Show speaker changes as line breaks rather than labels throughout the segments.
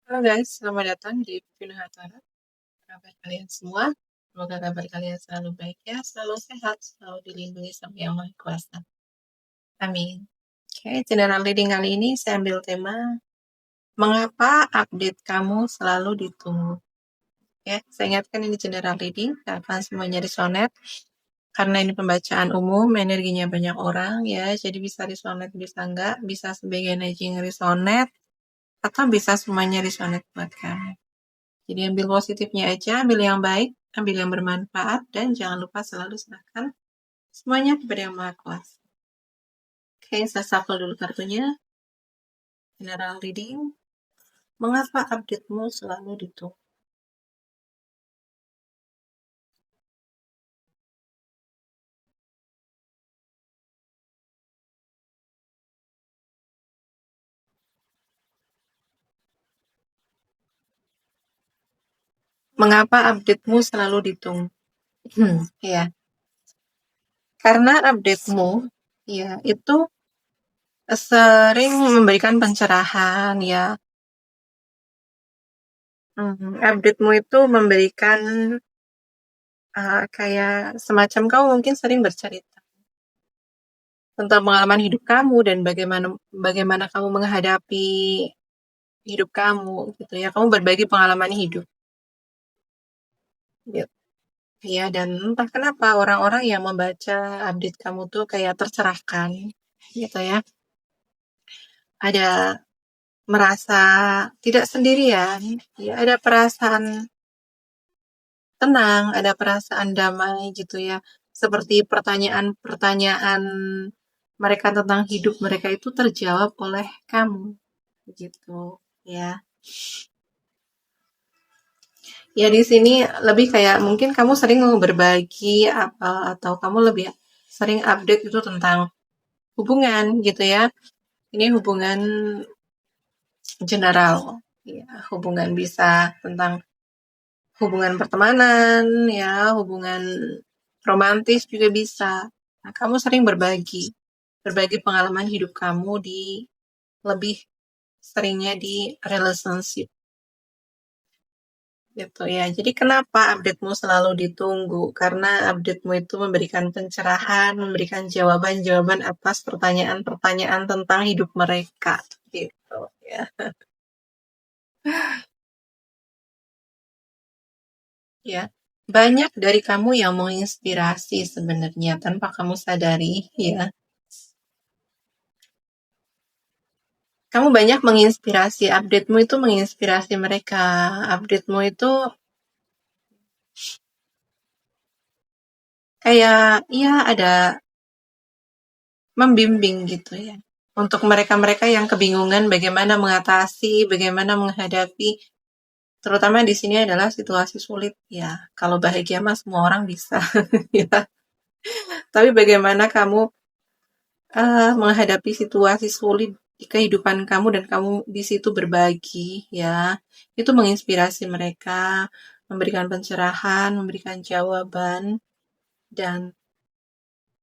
Halo guys, selamat datang di Vina Hatara. Kabar kalian semua? Semoga kabar kalian selalu baik ya, selalu sehat, selalu dilindungi sama Yang Maha Kuasa. Amin. Oke, general reading kali ini saya ambil tema mengapa update kamu selalu ditunggu. Ya, saya ingatkan ini general reading, akan semuanya resonate. Karena ini pembacaan umum, energinya banyak orang ya, jadi bisa resonate, bisa enggak, bisa sebagian aja yang resonate, atau bisa semuanya resonate buat kamu. Jadi ambil positifnya aja, ambil yang baik, ambil yang bermanfaat, dan jangan lupa selalu serahkan semuanya kepada Yang Maha Kuasa. Oke, saya shuffle dulu kartunya. General reading. Mengapa update-mu selalu ditunggu? Mengapa update-mu selalu ditunggu? Ya, karena update-mu ya itu sering memberikan pencerahan ya. Update-mu itu memberikan kayak semacam kamu mungkin sering bercerita tentang pengalaman hidup kamu dan bagaimana kamu menghadapi hidup kamu gitu ya. Kamu berbagi pengalaman hidup. Gitu. Ya, dan entah kenapa orang-orang yang membaca update kamu tuh kayak tercerahkan gitu ya. Ada merasa tidak sendirian, ya ada perasaan tenang, ada perasaan damai gitu ya. Seperti pertanyaan-pertanyaan mereka tentang hidup mereka itu terjawab oleh kamu gitu ya. Ya di sini lebih kayak mungkin kamu sering berbagi apa atau kamu lebih sering update itu tentang hubungan gitu ya. Ini hubungan general ya, hubungan bisa tentang hubungan pertemanan ya, hubungan romantis juga bisa. Nah, kamu sering berbagi pengalaman hidup kamu di lebih seringnya di relationship gitu ya. Jadi kenapa update-mu selalu ditunggu? Karena update-mu itu memberikan pencerahan, memberikan jawaban-jawaban atas pertanyaan-pertanyaan tentang hidup mereka gitu ya. Ya. Banyak dari kamu yang menginspirasi sebenarnya tanpa kamu sadari ya. Kamu banyak menginspirasi, update-mu itu menginspirasi mereka. Update-mu itu kayak ya ada membimbing gitu ya. Untuk mereka-mereka yang kebingungan bagaimana mengatasi, bagaimana menghadapi, terutama di sini adalah situasi sulit ya. Kalau bahagia mah semua orang bisa ya. Tapi bagaimana kamu menghadapi situasi sulit di kehidupan kamu dan kamu di situ berbagi ya. Itu menginspirasi mereka, memberikan pencerahan, memberikan jawaban dan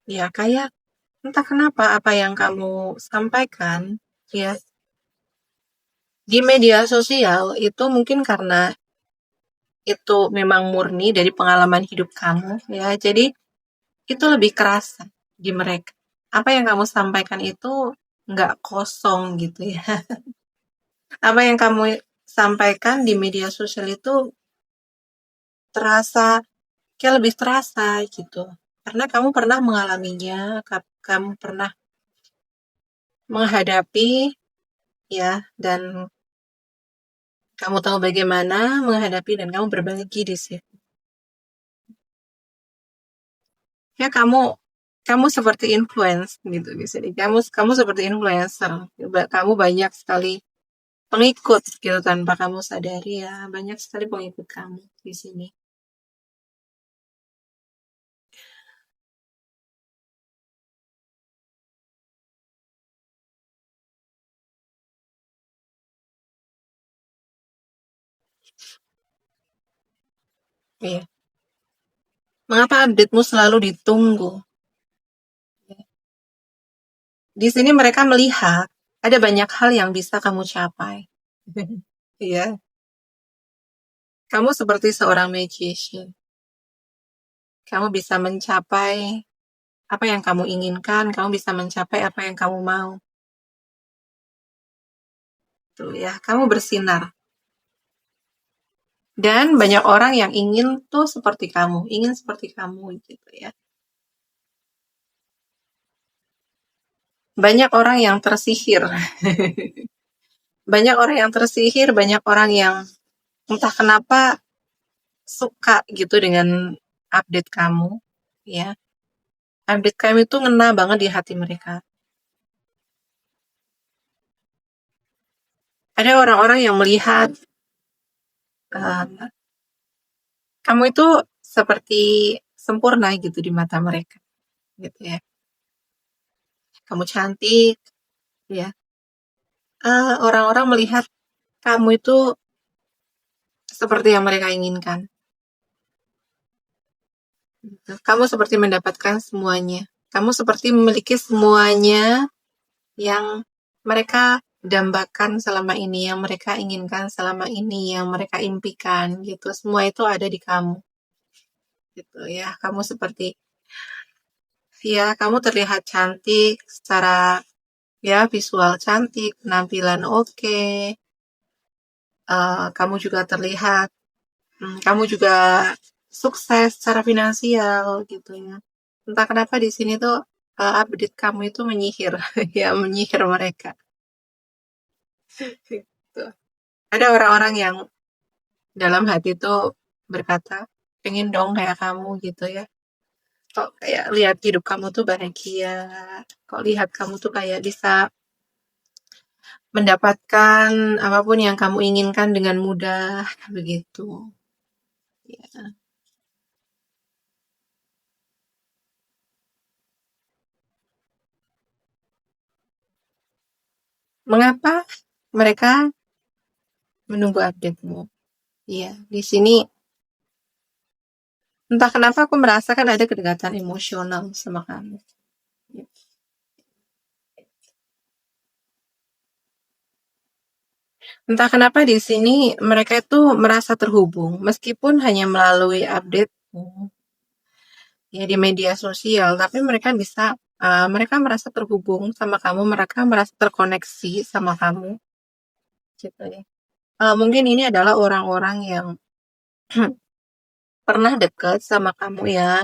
ya kayak entah kenapa apa yang kamu sampaikan ya di media sosial itu mungkin karena itu memang murni dari pengalaman hidup kamu ya. Jadi itu lebih kerasa di mereka. Apa yang kamu sampaikan itu nggak kosong gitu ya. Apa yang kamu sampaikan di media sosial itu terasa kayak lebih terasa gitu. Karena kamu pernah mengalaminya, kamu pernah menghadapi ya dan kamu tahu bagaimana menghadapi dan kamu berbagi di situ. Ya kamu seperti influence gitu di sini. Kamu seperti influencer. Kamu banyak sekali pengikut gitu tanpa kamu sadari ya. Banyak sekali pengikut kamu di sini. Iya. Mengapa update-mu selalu ditunggu? Di sini mereka melihat ada banyak hal yang bisa kamu capai. Iya, kamu seperti seorang magician. Kamu bisa mencapai apa yang kamu inginkan, kamu bisa mencapai apa yang kamu mau. Tuh ya, kamu bersinar. Dan banyak orang yang ingin tuh seperti kamu, ingin seperti kamu gitu ya. Banyak orang yang tersihir. Banyak orang yang tersihir, banyak orang yang entah kenapa suka gitu dengan update kamu, ya. Update kamu itu ngena banget di hati mereka. Ada orang-orang yang melihat uh, kamu itu seperti sempurna gitu di mata mereka, gitu ya. Kamu cantik, ya. Orang-orang melihat kamu itu seperti yang mereka inginkan. Gitu. Kamu seperti mendapatkan semuanya. Kamu seperti memiliki semuanya yang mereka dambakan selama ini, yang mereka inginkan selama ini, yang mereka impikan gitu. Semua itu ada di kamu. Gitu ya. Kamu seperti ya, kamu terlihat cantik secara ya visual cantik, penampilan oke. Kamu juga terlihat kamu juga sukses secara finansial gitu ya. Entah kenapa di sini tuh update kamu itu menyihir, ya menyihir mereka. Gitu. Ada orang-orang yang dalam hati tuh berkata, pengen dong kayak kamu gitu ya. Kok kayak lihat hidup kamu tuh bahagia, kok lihat kamu tuh kayak bisa mendapatkan apapun yang kamu inginkan dengan mudah, begitu. Ya. Mengapa mereka menunggu update-mu? Iya, di sini entah kenapa aku merasakan ada kedekatan emosional sama kamu. Entah kenapa di sini mereka itu merasa terhubung, meskipun hanya melalui update ya di media sosial, tapi mereka bisa, mereka merasa terhubung sama kamu, mereka merasa terkoneksi sama kamu, gitu ya. Mungkin ini adalah orang-orang yang pernah dekat sama kamu ya,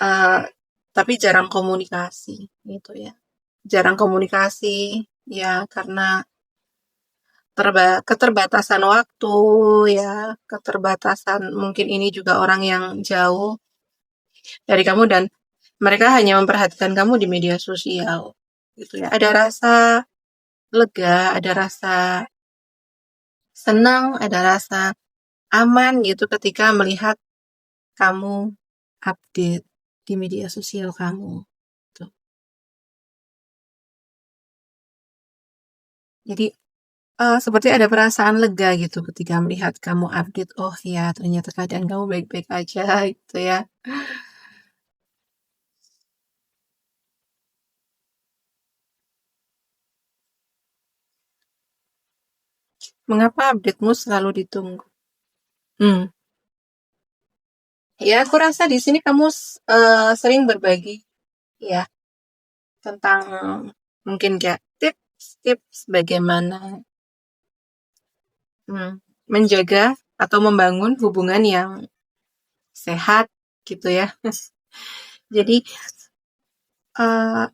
uh, tapi jarang komunikasi, gitu ya. Jarang komunikasi, ya karena keterbatasan waktu ya, keterbatasan mungkin ini juga orang yang jauh dari kamu dan mereka hanya memperhatikan kamu di media sosial gitu ya. Ada rasa lega, ada rasa senang, ada rasa aman gitu ketika melihat kamu update di media sosial kamu. Tuh. Jadi seperti ada perasaan lega gitu ketika melihat kamu update. Oh ya, ternyata keadaan kamu baik-baik aja gitu ya. Mengapa update-mu selalu ditunggu? Hmm. Ya, aku rasa di sini kamu sering berbagi ya tentang mungkin kayak tips-tips bagaimana hmm, menjaga atau membangun hubungan yang sehat gitu ya. Jadi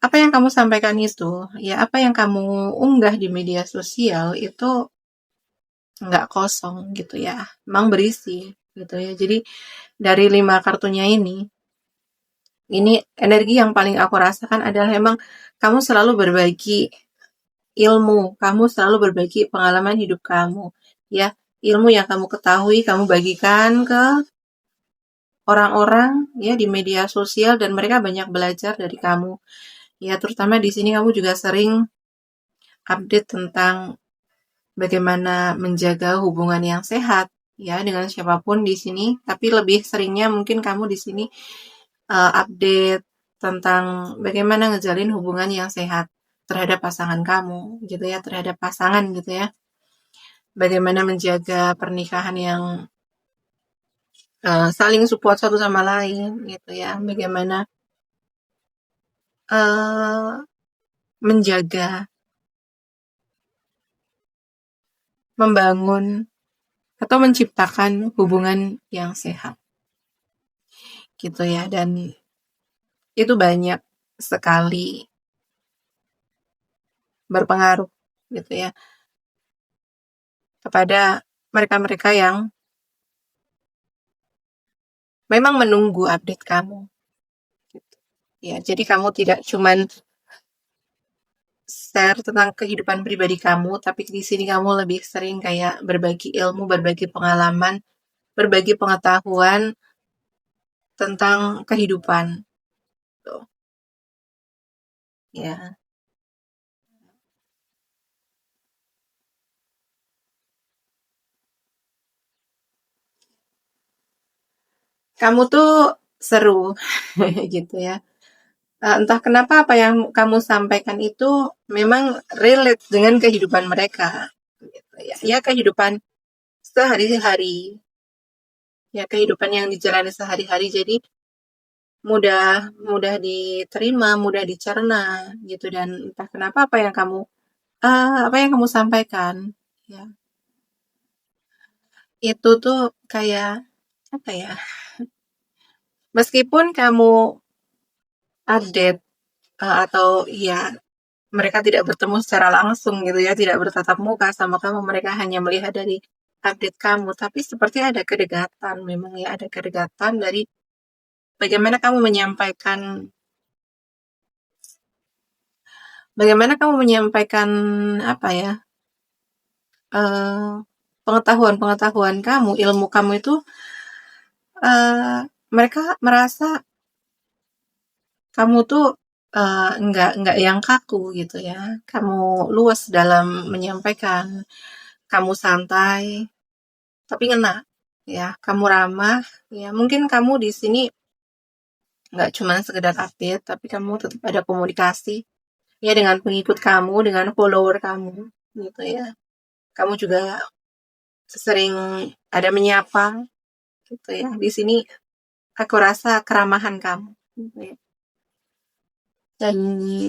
apa yang kamu sampaikan itu, ya apa yang kamu unggah di media sosial itu nggak kosong gitu ya, emang berisi gitu ya. Jadi dari 5 kartunya ini energi yang paling aku rasakan adalah emang kamu selalu berbagi ilmu, kamu selalu berbagi pengalaman hidup kamu, ya. Ilmu yang kamu ketahui, kamu bagikan ke orang-orang ya di media sosial dan mereka banyak belajar dari kamu. Ya, terutama di sini kamu juga sering update tentang bagaimana menjaga hubungan yang sehat ya dengan siapapun di sini, tapi lebih seringnya mungkin kamu di sini update tentang bagaimana ngejalin hubungan yang sehat terhadap pasangan kamu gitu ya, terhadap pasangan gitu ya. bagaimana menjaga pernikahan yang saling support satu sama lain gitu ya, bagaimana menjaga, membangun atau menciptakan hubungan yang sehat gitu ya. Dan itu banyak sekali berpengaruh gitu ya kepada mereka-mereka yang memang menunggu update kamu gitu. Ya, jadi kamu tidak cuman share tentang kehidupan pribadi kamu, tapi di sini kamu lebih sering kayak berbagi ilmu, berbagi pengalaman, berbagi pengetahuan tentang kehidupan tuh. Ya, kamu tuh seru gitu ya. Entah kenapa apa yang kamu sampaikan itu memang relate dengan kehidupan mereka gitu ya. Ya, kehidupan sehari-hari, ya kehidupan yang dijalani sehari-hari, jadi mudah mudah diterima, mudah dicerna gitu. Dan entah kenapa apa yang kamu sampaikan ya, itu tuh kayak apa ya, meskipun kamu update atau ya mereka tidak bertemu secara langsung gitu ya, tidak bertatap muka sama kamu, mereka hanya melihat dari update kamu, tapi seperti ada kedekatan, memang ya ada kedekatan dari bagaimana kamu menyampaikan apa ya, pengetahuan-pengetahuan kamu, ilmu kamu itu, mereka merasa kamu tuh nggak yang kaku gitu ya. Kamu luas dalam menyampaikan, kamu santai, tapi ngena ya. Kamu ramah, ya. Mungkin kamu di sini nggak cuma sekedar update, tapi kamu tetap ada komunikasi ya dengan pengikut kamu, dengan follower kamu gitu ya. Kamu juga sering ada menyapa gitu ya. Di sini aku rasa keramahan kamu gitu ya. Dan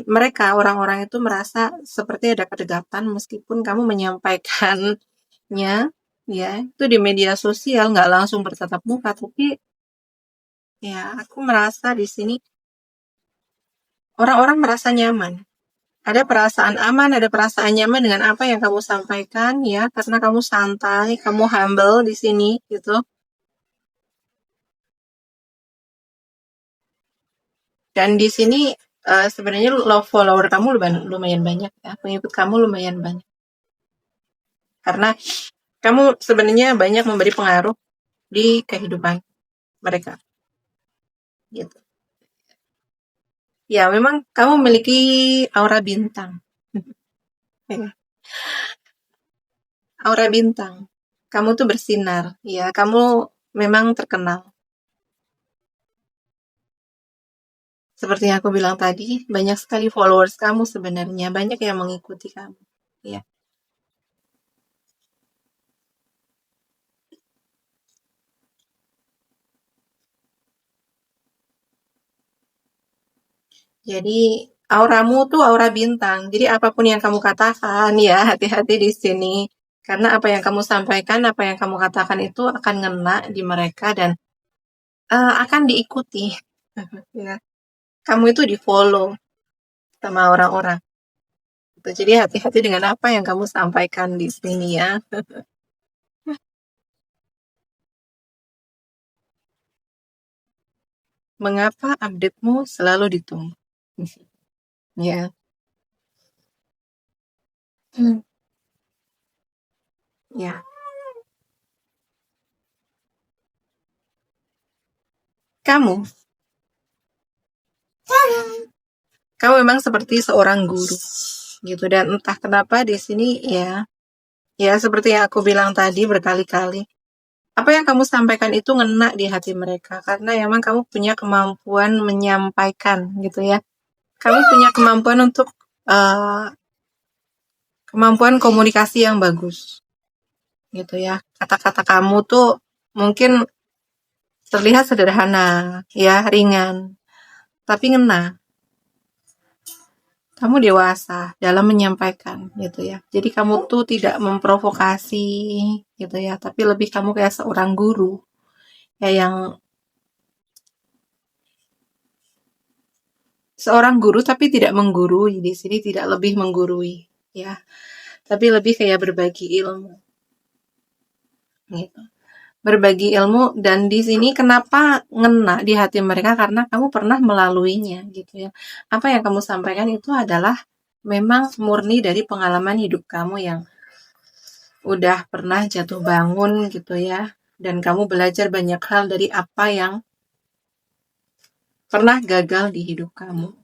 mereka orang-orang itu merasa seperti ada kedekatan meskipun kamu menyampaikannya ya itu di media sosial, nggak langsung bertatap muka, tapi ya aku merasa di sini orang-orang merasa nyaman. Ada perasaan aman, ada perasaan nyaman dengan apa yang kamu sampaikan ya, karena kamu santai, kamu humble di sini gitu. Dan di sini sebenarnya love follower kamu lumayan banyak ya, pengikut kamu lumayan banyak. Karena kamu sebenarnya banyak memberi pengaruh di kehidupan mereka gitu. Ya, memang kamu memiliki aura bintang. Ya, aura bintang. Kamu tuh bersinar. Ya, kamu memang terkenal. Seperti yang aku bilang tadi, banyak sekali followers kamu sebenarnya, banyak yang mengikuti kamu. Ya. Jadi auramu tuh aura bintang. Jadi apapun yang kamu katakan ya, hati-hati di sini. Karena apa yang kamu sampaikan, apa yang kamu katakan itu akan ngena di mereka dan akan diikuti. Ya. Kamu itu di-follow sama orang-orang. Gitu. Jadi hati-hati dengan apa yang kamu sampaikan di sini ya. Mengapa update-mu selalu ditunggu? Ya. Hmm. Ya. Kamu, kamu memang seperti seorang guru gitu, dan entah kenapa di sini ya, ya seperti yang aku bilang tadi berkali-kali, apa yang kamu sampaikan itu ngena di hati mereka karena emang kamu punya kemampuan menyampaikan gitu ya. Kamu punya kemampuan untuk kemampuan komunikasi yang bagus. gitu ya. Kata-kata kamu tuh mungkin terlihat sederhana, ya, ringan, tapi ngena. Kamu dewasa dalam menyampaikan gitu ya. Jadi kamu tuh tidak memprovokasi gitu ya, tapi lebih kamu kayak seorang guru ya, yang seorang guru tapi tidak menggurui. Di sini tidak lebih menggurui ya, tapi lebih kayak berbagi ilmu gitu. Berbagi ilmu, dan di sini kenapa ngena di hati mereka, karena kamu pernah melaluinya gitu ya. Apa yang kamu sampaikan itu adalah memang murni dari pengalaman hidup kamu yang udah pernah jatuh bangun gitu ya, dan kamu belajar banyak hal dari apa yang pernah gagal di hidup kamu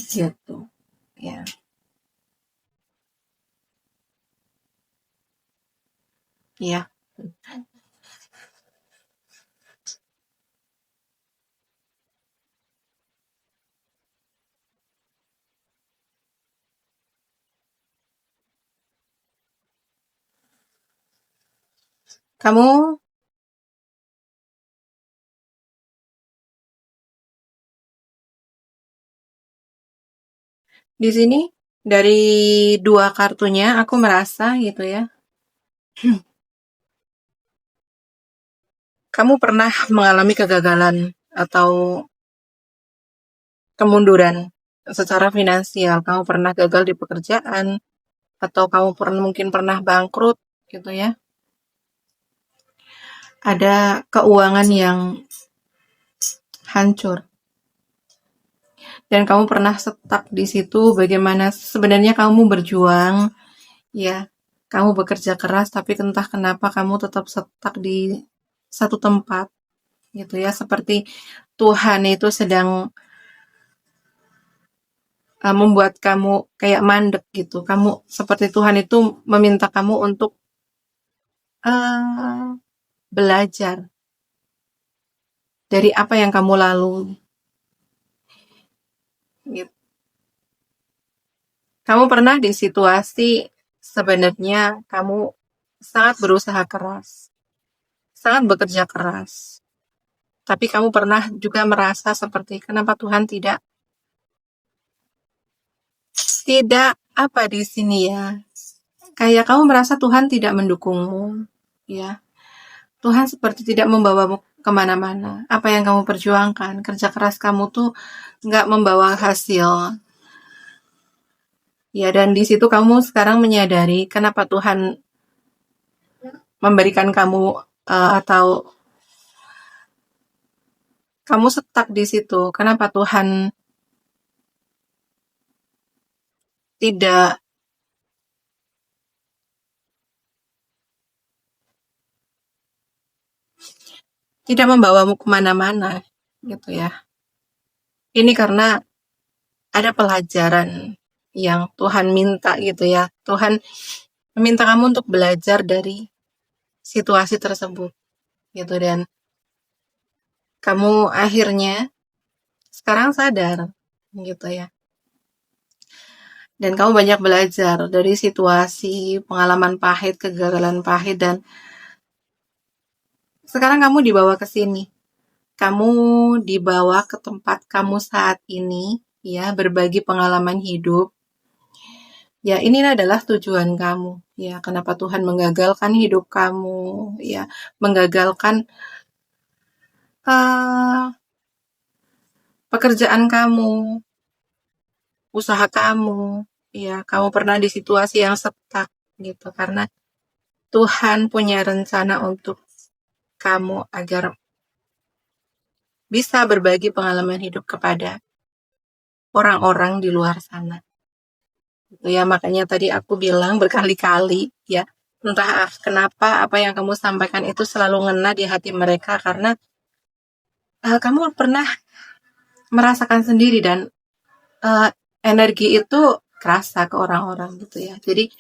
gitu ya. Ya, kamu di sini dari dua kartunya aku merasa gitu ya, kamu pernah mengalami kegagalan atau kemunduran secara finansial. Kamu pernah gagal di pekerjaan, atau kamu mungkin pernah bangkrut gitu ya. Ada keuangan yang hancur dan kamu pernah stuck di situ. Bagaimana sebenarnya kamu berjuang ya, kamu bekerja keras, tapi entah kenapa kamu tetap stuck di satu tempat gitu ya, seperti Tuhan itu sedang membuat kamu kayak mandek gitu. Kamu seperti Tuhan itu meminta kamu untuk uh, belajar dari apa yang kamu lalui gitu. Kamu pernah di situasi sebenarnya kamu sangat berusaha keras, sangat bekerja keras, tapi kamu pernah juga merasa seperti kenapa Tuhan tidak apa di sini ya, kayak kamu merasa Tuhan tidak mendukungmu ya. Tuhan seperti tidak membawamu kemana-mana. Apa yang kamu perjuangkan, kerja keras kamu tuh nggak membawa hasil ya. Dan di situ kamu sekarang menyadari kenapa Tuhan memberikan kamu atau kamu stuck di situ. Kenapa Tuhan tidak tidak membawamu kemana-mana gitu ya. Ini karena ada pelajaran yang Tuhan minta gitu ya. Tuhan meminta kamu untuk belajar dari situasi tersebut gitu, dan kamu akhirnya sekarang sadar gitu ya. Dan kamu banyak belajar dari situasi, pengalaman pahit, kegagalan pahit, dan sekarang kamu dibawa ke sini. Kamu dibawa ke tempat kamu saat ini, ya, berbagi pengalaman hidup. Ya, ini adalah tujuan kamu. Ya, kenapa Tuhan menggagalkan hidup kamu, ya, menggagalkan uh, pekerjaan kamu, usaha kamu. Ya, kamu pernah di situasi yang stuck gitu, karena Tuhan punya rencana untuk kamu agar bisa berbagi pengalaman hidup kepada orang-orang di luar sana. Gitu ya, makanya tadi aku bilang berkali-kali ya, entah kenapa apa yang kamu sampaikan itu selalu ngena di hati mereka, karena kamu pernah merasakan sendiri, dan uh, energi itu kerasa ke orang-orang gitu ya. Jadi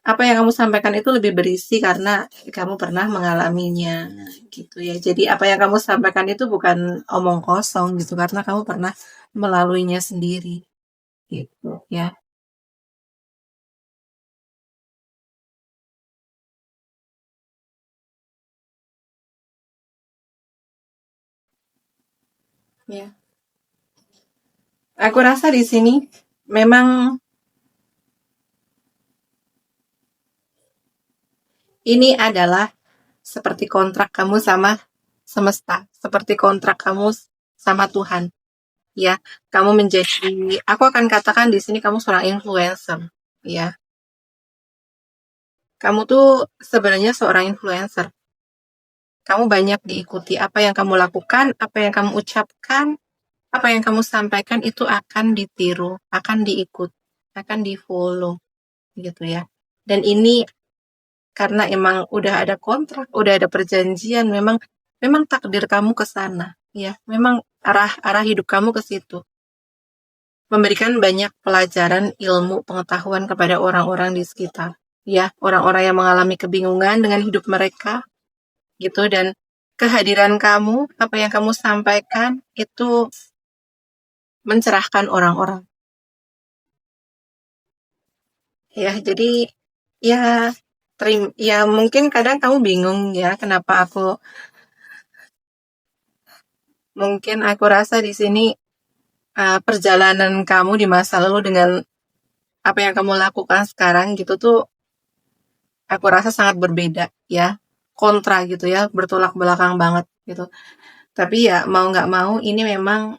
apa yang kamu sampaikan itu lebih berisi karena kamu pernah mengalaminya gitu ya. Jadi apa yang kamu sampaikan itu bukan omong kosong gitu, karena kamu pernah melaluinya sendiri gitu ya. Ya. Aku rasa di sini memang ini adalah seperti kontrak kamu sama semesta, seperti kontrak kamu sama Tuhan. Ya, kamu menjadi, aku akan katakan di sini kamu seorang influencer. Ya, kamu tuh sebenarnya seorang influencer. Kamu banyak diikuti. Apa yang kamu lakukan, apa yang kamu ucapkan, apa yang kamu sampaikan itu akan ditiru, akan diikut, akan di-follow gitu ya. Dan ini karena emang udah ada kontrak, udah ada perjanjian, memang takdir kamu ke sana, ya. Memang arah hidup kamu ke situ. Memberikan banyak pelajaran, ilmu, pengetahuan kepada orang-orang di sekitar, ya. Orang-orang yang mengalami kebingungan dengan hidup mereka, gitu. Dan kehadiran kamu, apa yang kamu sampaikan itu mencerahkan orang-orang. Ya, jadi ya ya mungkin kadang kamu bingung ya kenapa mungkin aku rasa di sini perjalanan kamu di masa lalu dengan apa yang kamu lakukan sekarang gitu tuh aku rasa sangat berbeda ya, kontra gitu ya, bertolak belakang banget gitu. Tapi ya mau nggak mau ini memang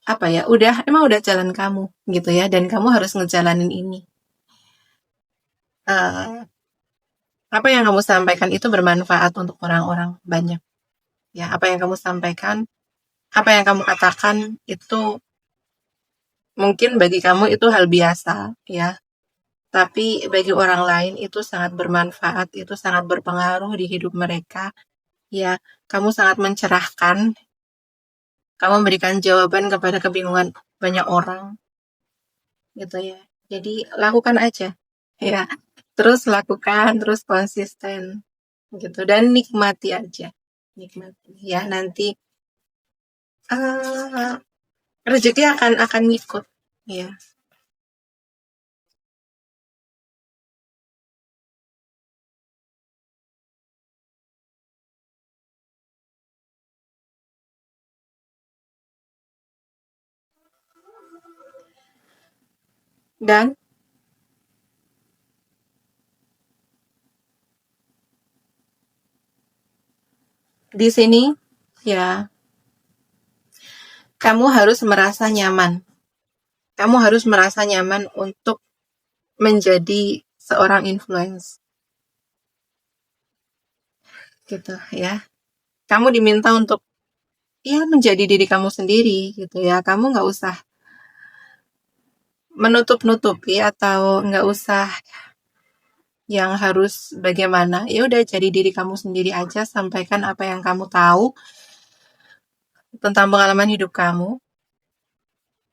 apa ya, udah jalan kamu gitu ya, dan kamu harus ngejalanin ini. Eh, Apa yang kamu sampaikan itu bermanfaat untuk orang-orang banyak. Ya, apa yang kamu sampaikan, apa yang kamu katakan itu mungkin bagi kamu itu hal biasa, ya. Tapi bagi orang lain itu sangat bermanfaat, itu sangat berpengaruh di hidup mereka. Ya, kamu sangat mencerahkan, kamu memberikan jawaban kepada kebingungan banyak orang, gitu ya. Jadi lakukan aja, ya. Terus lakukan, terus konsisten, gitu. Dan nikmati aja, nikmati. Ya, nanti uh, rezeki akan ngikut, ya. Dan di sini, ya, kamu harus merasa nyaman. Kamu harus merasa nyaman untuk menjadi seorang influence. Gitu ya. Kamu diminta untuk ya menjadi diri kamu sendiri gitu ya. Kamu nggak usah menutup-nutupi atau nggak usah yang harus bagaimana. Ya udah jadi diri kamu sendiri aja, sampaikan apa yang kamu tahu tentang pengalaman hidup kamu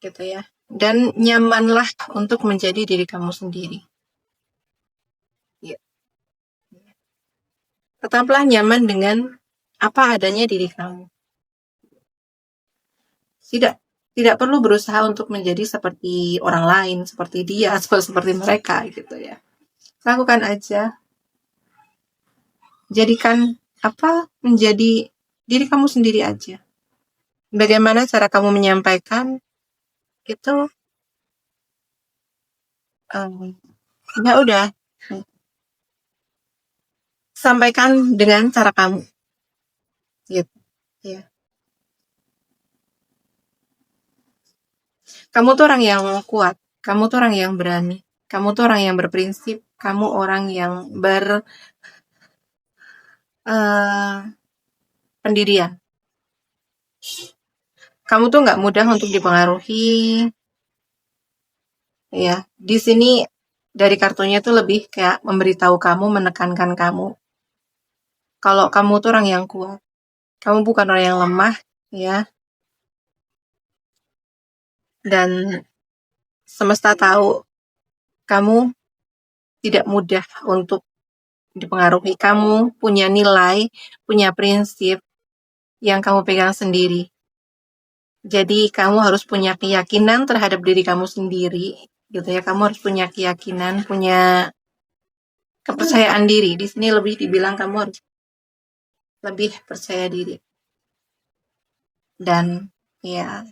gitu ya. Dan nyamanlah untuk menjadi diri kamu sendiri. Ya. Tetaplah nyaman dengan apa adanya diri kamu. Tidak tidak perlu berusaha untuk menjadi seperti orang lain, seperti dia atau seperti mereka gitu ya. Lakukan aja. Jadikan menjadi diri kamu sendiri aja. Bagaimana cara kamu menyampaikan itu um, ya udah, sampaikan dengan cara kamu gitu ya. Kamu tuh orang yang kuat, kamu tuh orang yang berani, kamu tuh orang yang berprinsip, kamu orang yang pendirian. Kamu tuh nggak mudah untuk dipengaruhi, ya. Di sini dari kartunya tuh lebih kayak memberitahu kamu, menekankan kamu kalau kamu tuh orang yang kuat, kamu bukan orang yang lemah, ya. Dan semesta tahu kamu tidak mudah untuk dipengaruhi. Kamu punya nilai, punya prinsip yang kamu pegang sendiri. Jadi kamu harus punya keyakinan terhadap diri kamu sendiri, gitu ya. Kamu harus punya keyakinan, punya kepercayaan diri. Di sini lebih dibilang kamu harus lebih percaya diri. Dan ya,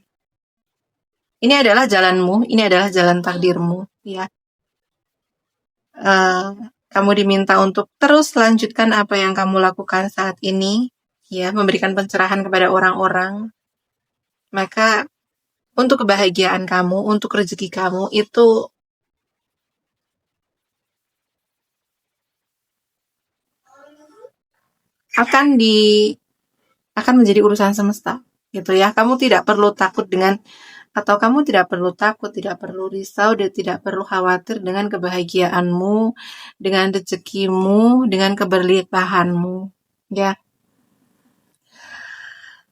ini adalah jalanmu, ini adalah jalan takdirmu, ya. Kamu diminta untuk terus lanjutkan apa yang kamu lakukan saat ini, ya, memberikan pencerahan kepada orang-orang. Maka untuk kebahagiaan kamu, untuk rezeki kamu itu akan menjadi urusan semesta, gitu ya. Kamu tidak perlu takut tidak perlu risau, dan tidak perlu khawatir dengan kebahagiaanmu, dengan rezekimu, dengan keberlimpahanmu, ya.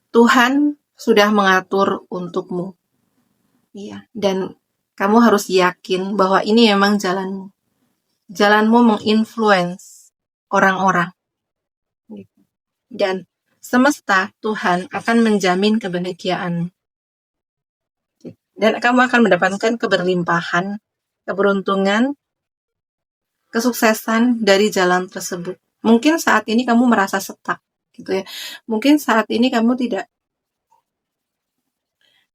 Tuhan sudah mengatur untukmu, ya. Dan kamu harus yakin bahwa ini memang jalanmu. Jalanmu menginfluence orang-orang. Dan semesta, Tuhan akan menjamin kebahagiaan. Dan kamu akan mendapatkan keberlimpahan, keberuntungan, kesuksesan dari jalan tersebut. Mungkin saat ini kamu merasa stuck, gitu ya. Mungkin saat ini kamu tidak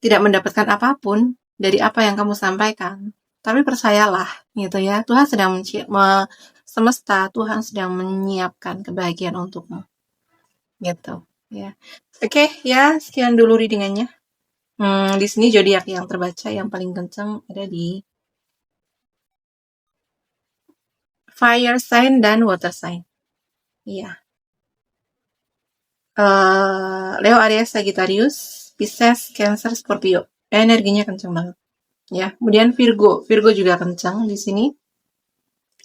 mendapatkan apapun dari apa yang kamu sampaikan. Tapi percayalah, gitu ya. Tuhan semesta, Tuhan sedang menyiapkan kebahagiaan untukmu. Gitu, ya. Oke, ya, sekian dulu readingannya. Di sini zodiak yang terbaca yang paling kencang ada di fire sign dan water sign. Iya. Leo, Aries, Sagittarius, Pisces, Cancer, Scorpio. Energinya kencang banget. Ya. Kemudian Virgo juga kencang di sini.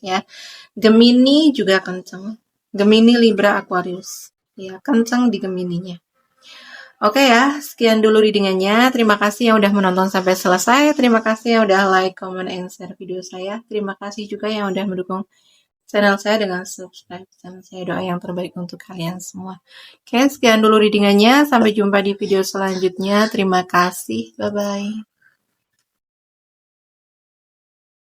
Ya. Gemini juga kencang. Gemini, Libra, Aquarius. Ya, kencang di Gemininya. Oke ya, sekian dulu readingannya. Terima kasih yang udah menonton sampai selesai. Terima kasih yang udah like, comment, and share video saya. Terima kasih juga yang udah mendukung channel saya dengan subscribe channel saya. Doa yang terbaik untuk kalian semua. Oke, sekian dulu readingannya. Sampai jumpa di video selanjutnya. Terima kasih. Bye-bye.